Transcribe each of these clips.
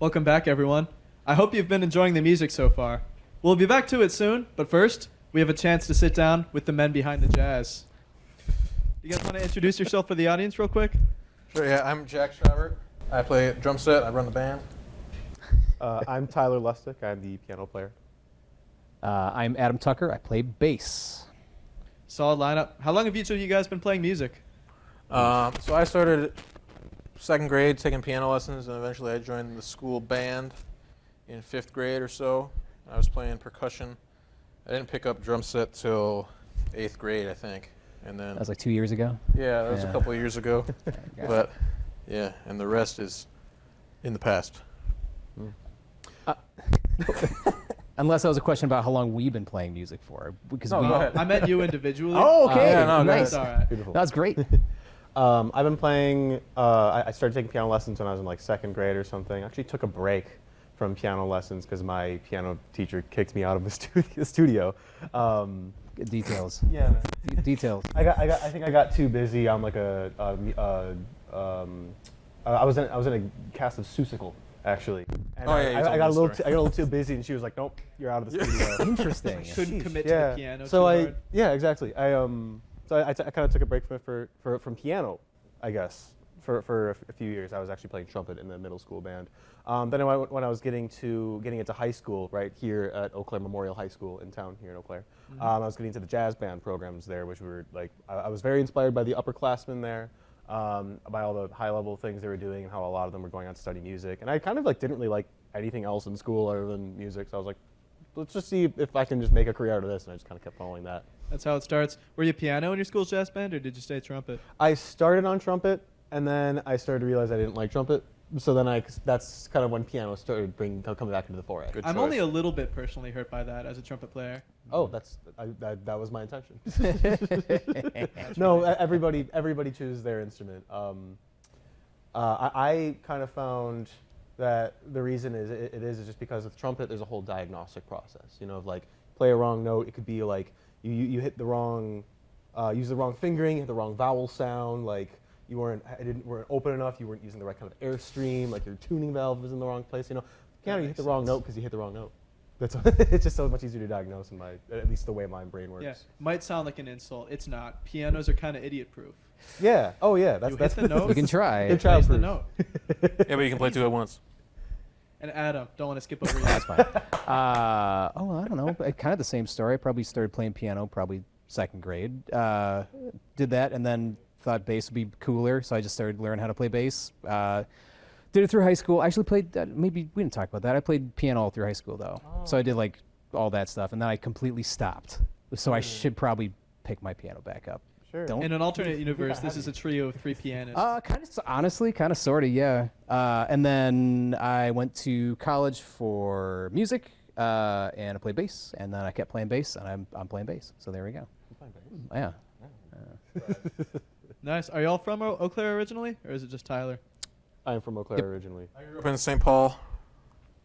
Welcome back, everyone. I hope you've been enjoying the music so far. We'll be back to it soon, but first, we have a chance to sit down with the men behind the jazz. You guys want to introduce yourself for the audience real quick? Sure, yeah, I'm Jack Schraubert. I play drum set, I run the band. I'm Tyler Lustig. I'm the piano player. I'm Adam Tucker. I play bass. Solid lineup. How long have each of you guys been playing music? So I started second grade taking piano lessons, and eventually I joined the school band in 5th grade or so. I was playing percussion. I didn't pick up drum set till 8th grade, I think. And then That was like 2 years ago. yeah, that was a Yeah. couple of years ago. Got But yeah, and the rest is in the past. Unless that was a question about how long we've been playing music for. Because No, go ahead. I met you individually. Oh, okay. yeah, no, go Nice. ahead. It's all right. Beautiful. That's great. I've been playing. I started taking piano lessons when I was in like 2nd grade or something. I actually took a break from piano lessons because my piano teacher kicked me out of the studio. Details. Yeah. Man. Details. I think I got too busy. I'm like I was in a cast of Seussical actually. And Oh, yeah, you told I me got a this little story. I got a little too busy, and she was like, "Nope, you're out of the studio." Interesting. Couldn't Sheesh. commit to Yeah. the piano So too I hard. yeah, exactly. I kind of took a break from piano, I guess, for a few years. I was actually playing trumpet in the middle school band. Then when I was getting into high school, right here at Eau Claire Memorial High School in town here in Eau Claire, I was getting into the jazz band programs there, which were like I was very inspired by the upperclassmen there, by all the high level things they were doing and how a lot of them were going on to study music. And I kind of like didn't really like anything else in school other than music, so I was like, let's just see if I can just make a career out of this, and I just kind of kept following that. That's how it starts. Were you piano in your school's jazz band, or did you stay trumpet? I started on trumpet, and then I started to realize I didn't like trumpet. So then that's kind of when piano started coming back into the foray. Good I'm choice. only a little bit personally hurt by that as a trumpet player. Oh, that was my intention. No, everybody chooses their instrument. I kind of found that the reason is just because with trumpet there's a whole diagnostic process. You know, of like play a wrong note. It could be like you hit the wrong, use the wrong fingering, hit the wrong vowel sound. Like you weren't open enough. You weren't using the right kind of airstream. Like your tuning valve was in the wrong place. You know, piano you hit the wrong note because you hit the wrong note. That's it's just so much easier to diagnose in at least the way my brain works. Yeah, might sound like an insult. It's not. Pianos are kind of idiot-proof. Yeah. Oh yeah. You hit the note. We can try. Good Plays the childproof. note. Yeah, but you can play two at once. And Adam, don't want to skip over you. That's fine. I don't know. Kind of the same story. I probably started playing piano probably 2nd grade. Did that and then thought bass would be cooler, so I just started learning how to play bass. Did it through high school. I actually played, maybe we didn't talk about that. I played piano all through high school, though. So I did like all that stuff, and then I completely stopped. So I should probably pick my piano back up. Sure. Don't. In an alternate universe, this is a trio of 3 pianists. Kind of, honestly, kind of, sort of, yeah. And then I went to college for music, and I played bass, and then I kept playing bass, and I'm playing bass. So there we go. Yeah. Nice. Are y'all from Eau Claire originally, or is it just Tyler? I'm from Eau Claire originally. I grew up in St. Paul,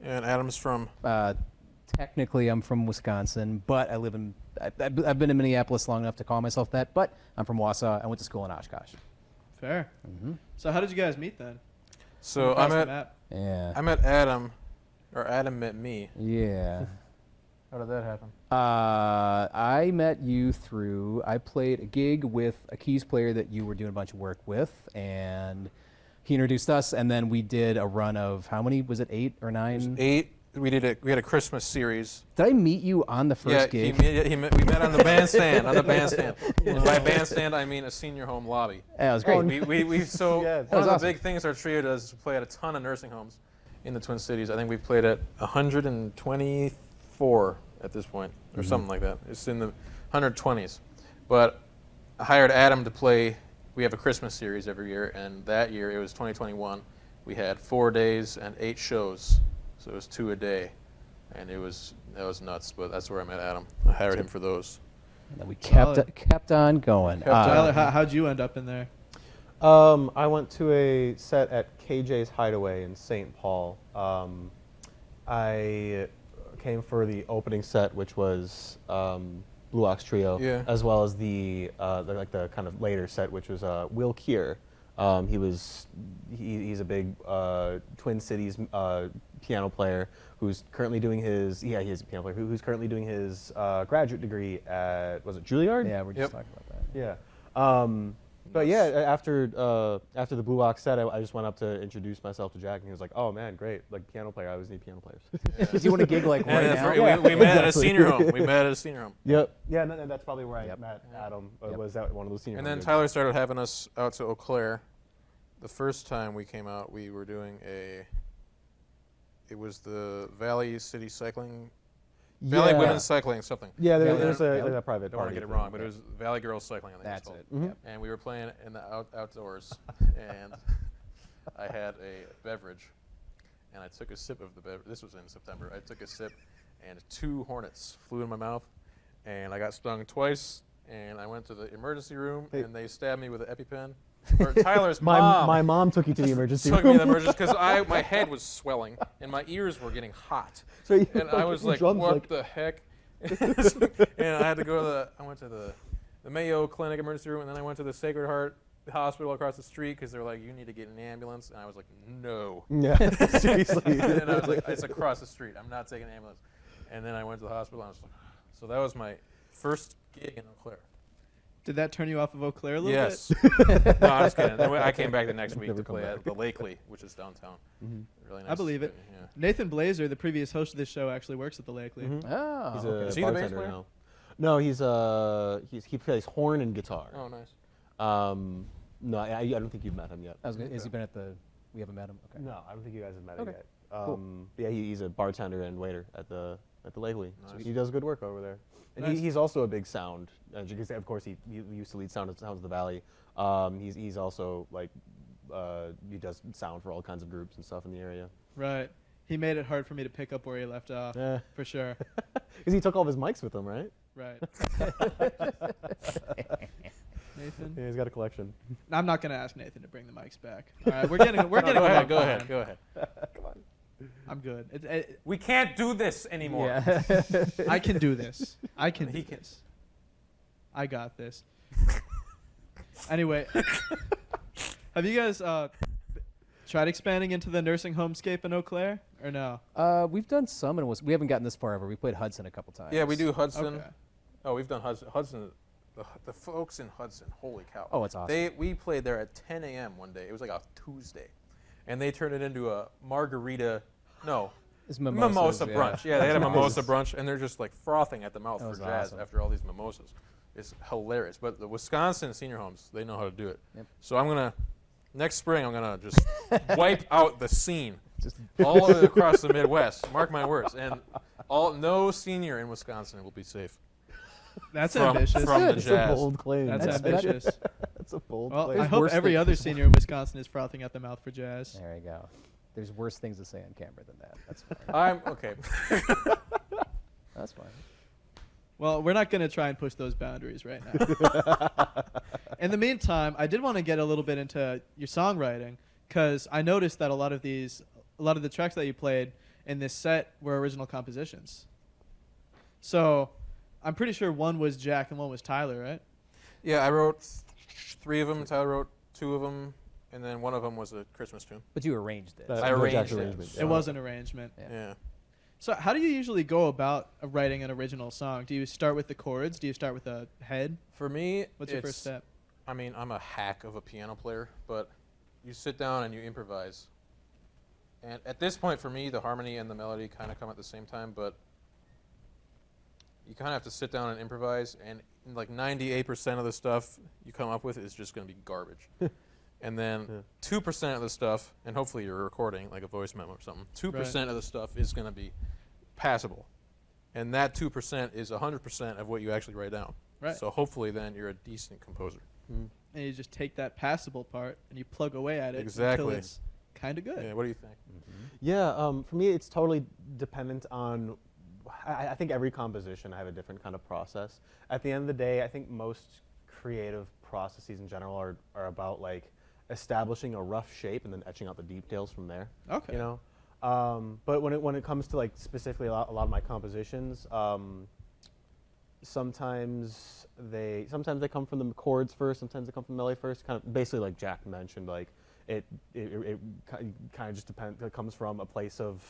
and Adam's from. Technically, I'm from Wisconsin, but I live in. I've been in Minneapolis long enough to call myself that. But I'm from Wausau. I went to school in Oshkosh. Fair. So how did you guys meet then? So Across the I map. met Adam, or Adam met me. Yeah. How did that happen? I met you through. I played a gig with a keys player that you were doing a bunch of work with, and he introduced us. And then we did a run of how many? Was it 8 or 9? 8. We had a Christmas series. Did I meet you on the first gig? We met on the bandstand. And by bandstand, I mean a senior home lobby. Yeah, it was great. We Yeah, one was of the awesome. big things our trio does is play at a ton of nursing homes in the Twin Cities. I think we've played at 124 at this point, or something like that. It's in the 120s. But I hired Adam to play. We have a Christmas series every year, and that year, it was 2021, we had 4 days and 8 shows. So it was 2 a day, and that was nuts. But that's where I met Adam. I hired him for those. And then we Solid. kept on going. Tyler, how'd you end up in there? I went to a set at KJ's Hideaway in St. Paul. I came for the opening set, which was Blue Ox Trio, Yeah. as well as the kind of later set, which was Will Keir, He's a big Twin Cities piano player who's currently doing his he's a piano player who's currently doing his graduate degree at, was it Juilliard? Yeah, we're just talking about that. Yeah. But yeah, after the Blue Ox set, I just went up to introduce myself to Jack, and he was like, "Oh man, great! Like piano player, I always need piano players." Does he want to gig like right now? We met at a senior home. We met at a senior home. Yep. Yeah, and that's probably where I met Adam. Was at one of those senior. And home then gigs. Tyler started having us out to Eau Claire. The first time we came out, we were doing it was the Valley City Cycling, Valley Women's Cycling something. Yeah, And there's then- a private I don't want party. to get it wrong, but it was Valley Girls Cycling, I think That's it's it. called. Yep. And we were playing in the outdoors, and I had a beverage, and I took a sip of the beverage. This was in September. I took a sip, and 2 hornets flew in my mouth, and I got stung twice, and I went to the emergency room, and they stabbed me with an EpiPen. Or Tyler's mom. My mom took you to the emergency took room. me to the emergency because my head was swelling and my ears were getting hot, So you and I was like, drums "What like- the heck?" And I had to go to I went to the Mayo Clinic emergency room, and then I went to the Sacred Heart Hospital across the street because they were like, "You need to get an ambulance," and I was like, "No." Yeah, seriously. And I was like, "It's across the street. I'm not taking an ambulance." And then I went to the hospital, and I was like, so that was my first gig in Eau Claire. Did that turn you off of Eau Claire a little Yes. bit? No, I'm just kidding. Then I came back the next week Never to come play back. at the Lakely, which is downtown. Really nice. I believe it. Yeah. Nathan Blazer, the previous host of this show, actually works at the Lakely. Oh, He's okay. a Is he the bass bartender player? now. No, he plays horn and guitar. Oh, nice. No, I don't think you've met him yet. Has he been at the? We haven't met him. Okay. No, I don't think you guys have met Okay. him yet. Yeah, he's a bartender and waiter at the Lakely. So Nice. he does good work over there. And Nice. he's also a big sound. As you can say, of course, he used to lead Sounds of the Valley. He's also like he does sound for all kinds of groups and stuff in the area. Right. He made it hard for me to pick up where he left off, Yeah, for sure. because he took all of his mics with him, right? Right. Nathan? Yeah, he's got a collection. I'm not going to ask Nathan to bring the mics back. All right, we're getting Go ahead. along Go ahead. fine. Go ahead. I'm good. We can't do this anymore. Yeah. I can do this. I can do He can. this. I got this. Anyway, have you guys tried expanding into the nursing homescape in Eau Claire, or no? We've done some, and we haven't gotten this far ever. We played Hudson a couple times. Yeah, we do Hudson. Okay. Oh, we've done Hudson. Hudson, the folks in Hudson, holy cow. Oh, it's awesome. We played there at 10 a.m. one day. It was like a Tuesday. And they turned it into a margarita, no, It's mimosa yeah. brunch. Yeah, they had a mimosa brunch, and they're just like frothing at the mouth That for was jazz awesome. after all these mimosas. It's hilarious. But the Wisconsin senior homes, they know how to do it. Yep. So next spring, I'm going to just wipe out the scene Just all across the Midwest. Mark my words. And no senior in Wisconsin will be safe. That's From- ambitious. from the It's a jazz. bold claim. That's That's- ambitious. That's a bold Well, claim. I hope worse every things- other senior in Wisconsin is frothing at the mouth for jazz. there you go. There's worse things to say on camera than that. That's fine. I'm okay. That's fine. Well, we're not going to try and push those boundaries right now. In the meantime, I did want to get a little bit into your songwriting, because I noticed that a lot of the tracks that you played in this set were original compositions. So I'm pretty sure one was Jack and one was Tyler, right? Yeah, I wrote 3 of them. Tyler wrote 2 of them, and then one of them was a Christmas tune. But you arranged it. That- I no arranged Jack's it. arrangement, It was an arrangement. Yeah. Yeah. So how do you usually go about writing an original song? Do you start with the chords? Do you start with a head? For me, What's your first step? I mean, I'm a hack of a piano player, but you sit down and you improvise. And at this point, for me, the harmony and the melody kind of come at the same time, but you kind of have to sit down and improvise, and like 98% of the stuff you come up with is just going to be garbage. And then 2% of the stuff, and hopefully you're recording like a voice memo or something, 2% of the stuff is going to be passable. And that 2% is 100% of what you actually write down. Right. So hopefully then you're a decent composer. And you just take that passable part and you plug away at it Exactly. until it's kind of good. Yeah, what do you think? Yeah, for me, it's totally dependent on. I think every composition I have a different kind of process. At the end of the day, I think most creative processes in general are about like establishing a rough shape and then etching out the details from there. Okay. You know, but when it comes to like specifically a lot of my compositions, sometimes they come from the chords first, sometimes they come from the melody first. Kind of basically like Jack mentioned, like it kind of just depends. It comes from a place of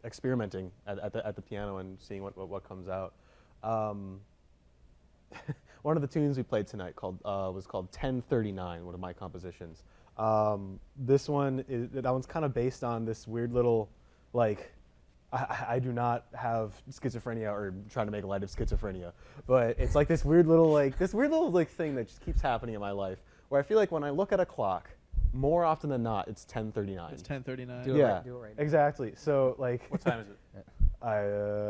experimenting at the piano and seeing what comes out. One of the tunes we played tonight was called 1039, one of my compositions. This one that one's kind of based on this weird little, like, I do not have schizophrenia or trying to make light of schizophrenia, but it's like this weird little thing that just keeps happening in my life where I feel like when I look at a clock, more often than not, it's 10:39. It's 10:39. Do it Yeah, right, do it right. exactly. So like, What time is it?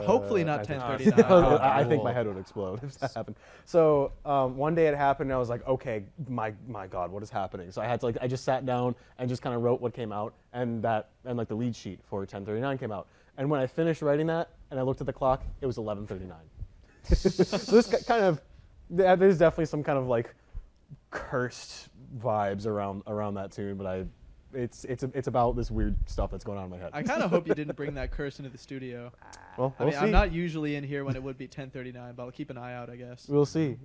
Hopefully not I think- 10:39. I think my head would explode if that happened. So one day it happened, and I was like, okay, my God, what is happening? So I just sat down and just kind of wrote what came out, and like the lead sheet for 10:39 came out. And when I finished writing that, and I looked at the clock, it was 11:39. So this kind of, there's definitely some kind of like cursed vibes around that tune, but it's about this weird stuff that's going on in my head. I kind of hope you didn't bring that curse into the studio. Well, I we'll mean, see. I'm not usually in here when it would be 10:39, but I'll keep an eye out, I guess. We'll see.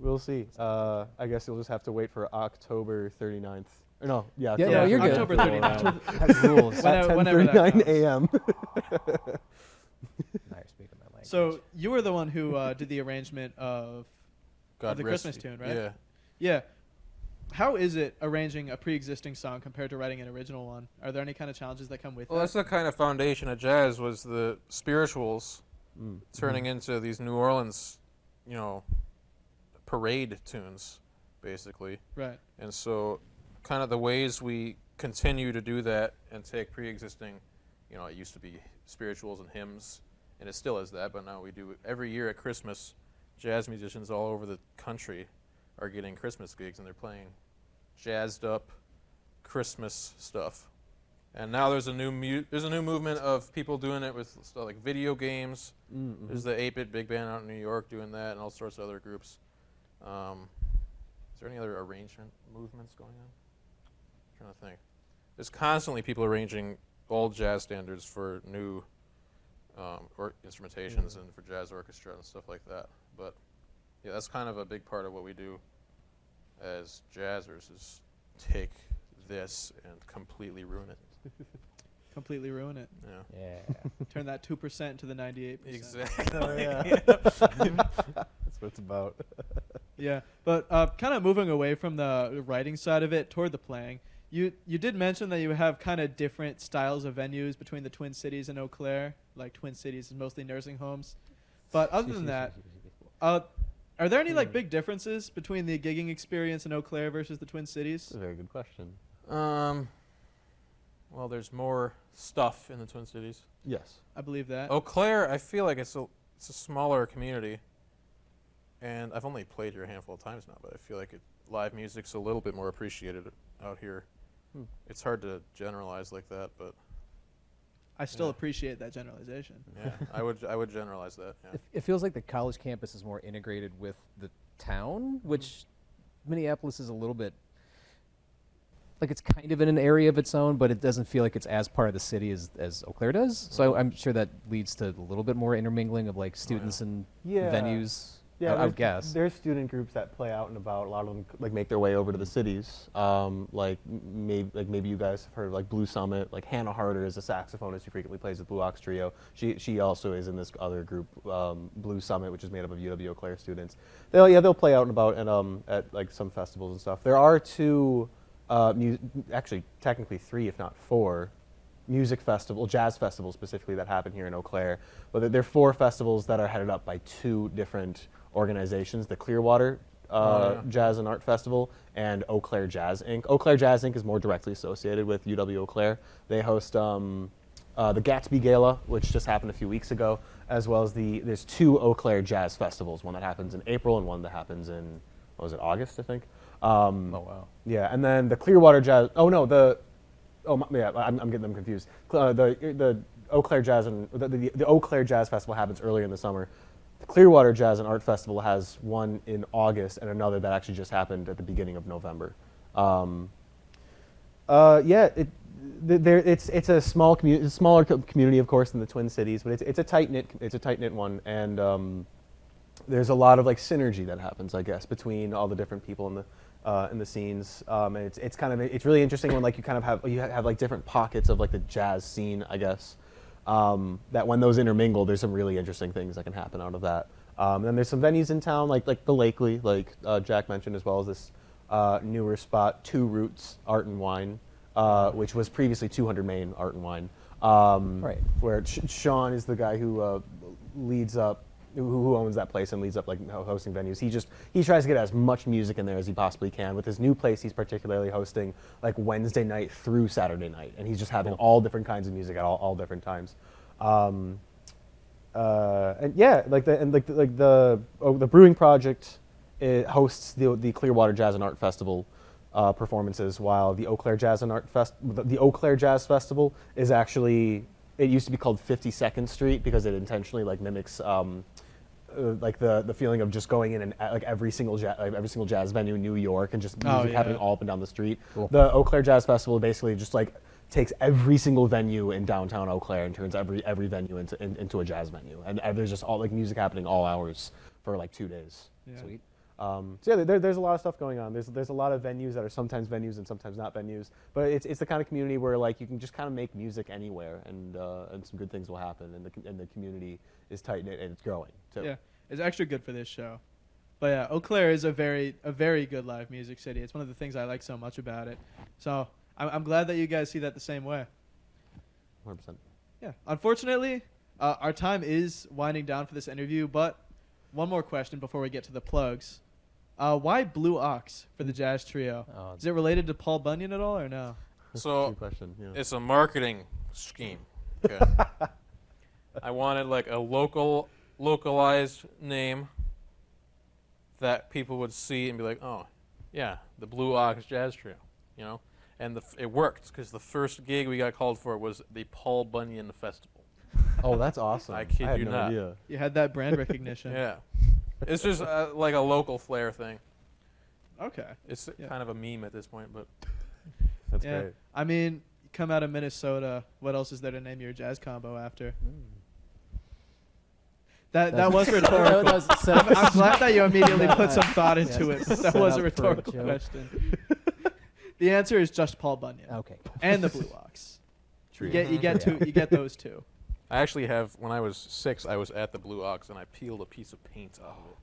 I guess you'll just have to wait for October 39th. Or no, yeah. Yeah, no, you're good. October 39th. That rules. Whenever that 10:39 comes. a.m. Now you're speaking my language. So you were the one who did the arrangement of God the rest Christmas you. tune, right? Yeah. Yeah. How is it arranging a pre-existing song compared to writing an original one? Are there any kind of challenges that come with Well, that? that's the kind of foundation of jazz was the spirituals turning into these New Orleans, parade tunes, basically. Right. And so kind of the ways we continue to do that and take pre-existing, it used to be spirituals and hymns, and it still is that, but now we do it every year at Christmas. Jazz musicians all over the country are getting Christmas gigs, and they're playing jazzed up Christmas stuff. And now there's a new movement of people doing it with stuff like video games. Mm-hmm. There's the 8-Bit Big Band out in New York doing that, and all sorts of other groups. Is there any other arrangement movements going on? I'm trying to think. There's constantly people arranging old jazz standards for new or instrumentations and for jazz orchestra and stuff like that. But yeah, that's kind of a big part of what we do as jazzers is take this and completely ruin it. Completely ruin it. Yeah. Yeah. Turn that 2% into the 98%. Exactly. Oh, yeah. That's what it's about. Yeah, but kind of moving away from the writing side of it toward the playing, you did mention that you have kind of different styles of venues between the Twin Cities and Eau Claire. Like Twin Cities is mostly nursing homes, but other than that, are there any like big differences between the gigging experience in Eau Claire versus the Twin Cities? That's a very good question. Well, there's more stuff in the Twin Cities. Yes. I believe that. Eau Claire, I feel like it's a smaller community, and I've only played here a handful of times now, but I feel like live music's a little bit more appreciated out here. It's hard to generalize like that, but I still Yeah. appreciate that generalization. yeah, I would generalize that. Yeah. It feels like the college campus is more integrated with the town, which Minneapolis is a little bit like it's kind of in an area of its own, but it doesn't feel like it's as part of the city as Eau Claire does. So I'm sure that leads to a little bit more intermingling of like students and venues. Yeah, I would guess. There's student groups that play out and about. A lot of them like make their way over to the cities. Maybe you guys have heard of like Blue Summit. Like Hannah Harder is a saxophonist who frequently plays with Blue Ox Trio. She also is in this other group, Blue Summit, which is made up of UW Eau Claire students. They'll play out and about and at like some festivals and stuff. There are two, actually technically three, if not four, jazz festivals specifically that happen here in Eau Claire. But there are four festivals that are headed up by two different organizations, the Clearwater Jazz and Art Festival and Eau Claire Jazz Inc. Eau Claire Jazz Inc. is more directly associated with UW Eau Claire. They host the Gatsby Gala, which just happened a few weeks ago, as well as there's two Eau Claire Jazz Festivals, one that happens in April and one that happens in, August, I think. Oh, wow. Yeah, and then the Clearwater Jazz, I'm getting them confused. The Eau Claire Jazz and the Eau Claire Jazz Festival happens earlier in the summer. The Clearwater Jazz and Art Festival has one in August and another that actually just happened at the beginning of November. It's a smaller community, of course, than the Twin Cities, but it's a tight knit one, and there's a lot of like synergy that happens, I guess, between all the different people in the scenes. And it's really interesting when like you kind of have like different pockets of like the jazz scene, I guess. That when those intermingle, there's some really interesting things that can happen out of that. And then there's some venues in town, like the Lakely, like Jack mentioned, as well as this newer spot, Two Roots Art and Wine, which was previously 200 Main Art and Wine. Right. Where Sean is the guy who leads up, who owns that place and leads up like hosting venues. He tries to get as much music in there as he possibly can. With his new place, he's particularly hosting like Wednesday night through Saturday night, and he's just having all different kinds of music at all different times. And yeah, the Brewing Project, it hosts the Clearwater Jazz and Art Festival performances, while the Eau Claire Jazz and the Eau Claire Jazz Festival is actually, it used to be called 52nd Street because it intentionally like mimics like the feeling of just going in and like every single jazz venue in New York and just music happening all up and down the street. Cool. The Eau Claire Jazz Festival basically just like takes every single venue in downtown Eau Claire and turns every venue into a jazz venue, and there's just all like music happening all hours for like 2 days. Yeah. Sweet. So yeah, there's a lot of stuff going on. There's a lot of venues that are sometimes venues and sometimes not venues, but it's the kind of community where like you can just kind of make music anywhere, and some good things will happen, and the community is tight knit and it's growing too. Yeah, it's actually good for this show. But yeah, Eau Claire is a very good live music city. It's one of the things I like so much about it. So I'm glad that you guys see that the same way. 100%. Yeah. Unfortunately, our time is winding down for this interview, but one more question before we get to the plugs. Why Blue Ox for the jazz trio? Is it related to Paul Bunyan at all, or no? So Good question. Yeah. it's a marketing scheme. Okay. I wanted like a localized name that people would see and be like, oh, yeah, the Blue Ox Jazz Trio, you know? And it worked because the first gig we got called for was the Paul Bunyan Festival. Oh, that's awesome. I kid had you no not. idea. You had that brand recognition. Yeah. It's just like a local flair thing. Okay. It's kind of a meme at this point, but That's Yeah. great. I mean, you come out of Minnesota. What else is there to name your jazz combo after? That was rhetorical. That was set up- I'm glad that you immediately put some thought into it. But that set was a up for a rhetorical joke. question. The answer is just Paul Bunyan Okay. and the Blue Ox. You get those two. I actually have, when I was 6, I was at the Blue Ox and I peeled a piece of paint off of it.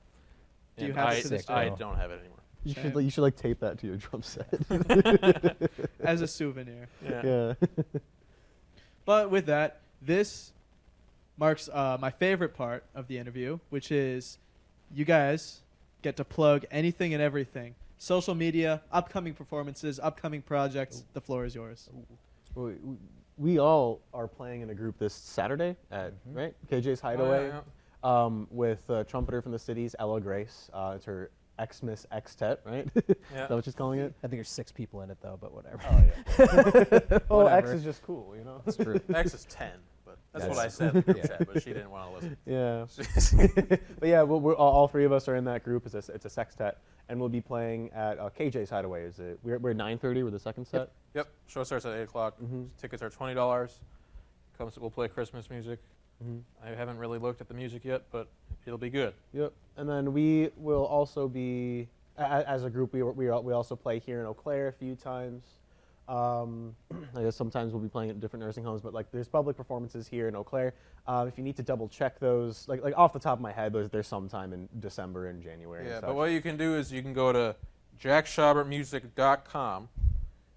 Do you And have it to this day? I don't have it anymore. You should like tape that to your drum set. As a souvenir. Yeah. But with that, this marks my favorite part of the interview, which is you guys get to plug anything and everything. Social media, upcoming performances, upcoming projects. The floor is yours. We all are playing in a group this Saturday at right KJ's Hideaway with trumpeter from the cities, Ella Grace. It's her Xmas Xtet, right? Is that what she's calling it? I think there's 6 people in it though, but whatever. Oh yeah. Well, X Whatever. is just cool, you know. That's true. X is 10, but that's Yes. what I said in the group Yeah. chat, but she didn't want to listen. Yeah. But yeah, we're all 3 of us are in that group. It's a sextet, and we'll be playing at KJ's Hideaway. We're 9:30 with the second set. Yep, show starts at 8 o'clock. Tickets are $20. We'll play Christmas music. I haven't really looked at the music yet, but it'll be good. Yep. And then we will also be, as a group, we also play here in Eau Claire a few times. I guess sometimes we'll be playing at different nursing homes, but like there's public performances here in Eau Claire. If you need to double check those, like off the top of my head, there's sometime in December and January. Yeah, and but such. what you can do is you can go to jackschabertmusic.com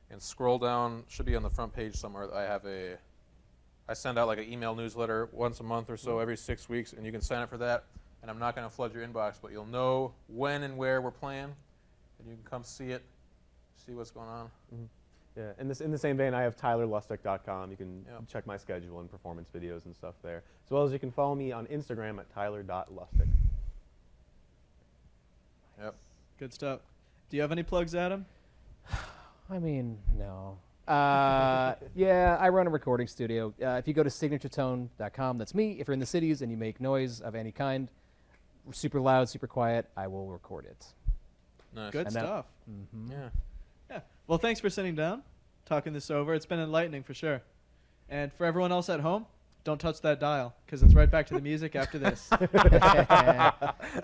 and scroll down. Should be on the front page somewhere. I send out like an email newsletter once a month or so, every 6 weeks, and you can sign up for that. And I'm not going to flood your inbox, but you'll know when and where we're playing, and you can come see it, see what's going on. Yeah, in the same vein, I have tylerlustig.com. You can check my schedule and performance videos and stuff there, as well as you can follow me on Instagram at tyler.lustig. Yep. Good stuff. Do you have any plugs, Adam? I mean, no. Yeah, I run a recording studio. If you go to signaturetone.com, that's me. If you're in the cities and you make noise of any kind, super loud, super quiet, I will record it. Nice. Good And that- stuff. Yeah. Yeah. Well, thanks for sitting down, talking this over. It's been enlightening for sure. And for everyone else at home, don't touch that dial because it's right back to the music after this.